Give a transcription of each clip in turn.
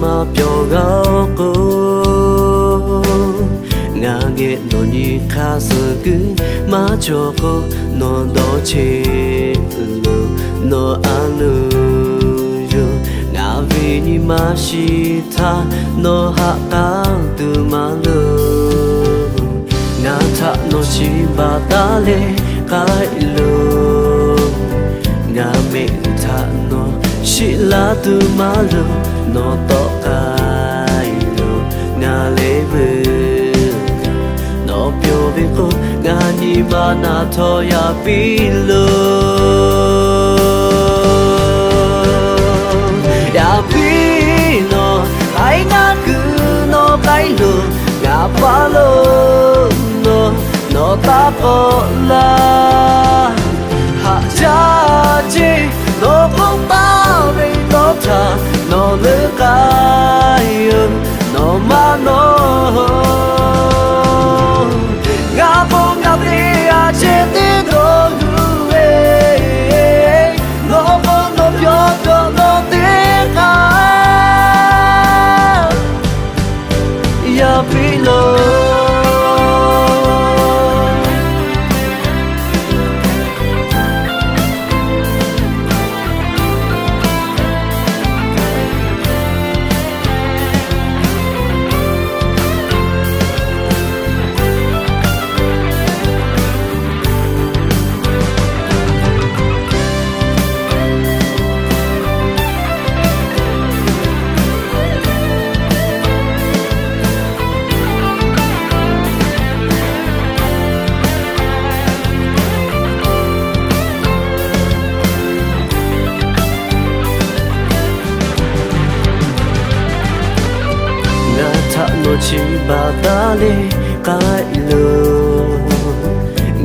ma pyo gao ko nga ge no ni kha su gu ma cho ko no do che lu no anu yo nga vi ni ma shi tha no ha ka tu ma lu nga tha no chi ba ta le kai lu nga me tha no shi la tu ma lu no to kai lu nga le bu no pyo be ko nga ni ma na tho ya pi lu ya pi no ai nga ku no kai lu nga pa lu no ta ko la ha cha chi no phong ta ve no tha no le kai no ma no ga po ga de a che de do lu e no po no pyo do no de ka ya pi lo no chi ba ta le kai lo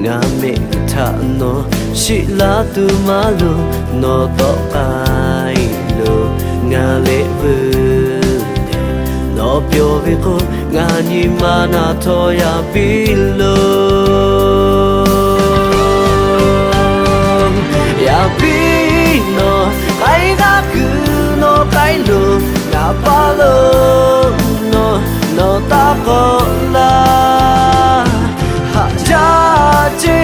nga me tha no shi la tu ma lo no to kai lo nga le bu no pyo ve ko nga ni ma na tho ya pi lo ya pi no kai ga ku no kai lo nga pa lo no ta ko la ha cha chi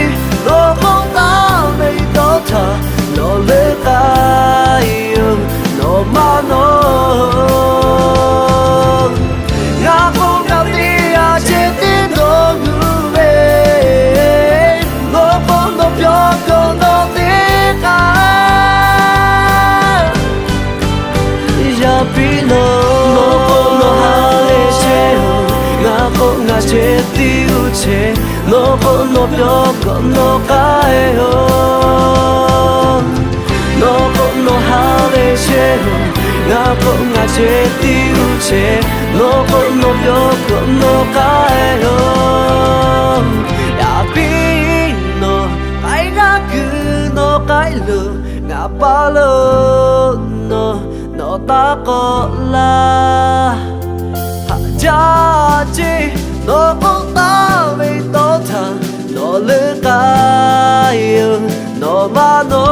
no phong ta me do tha no le kai no ma no nga ko ga ti a che ti no gu ve no po no pyo ko no ti ka ya pi lo no po no ha nga che ti u che no po no pyo ko no kai ho no po no ha le che ho nga che ti u che no po no pyo ko no kai ho ya pi no ai ga ku no kai lu nga pa lo no ta ko la cha chi no phong ta ve to tha no le kai no ma no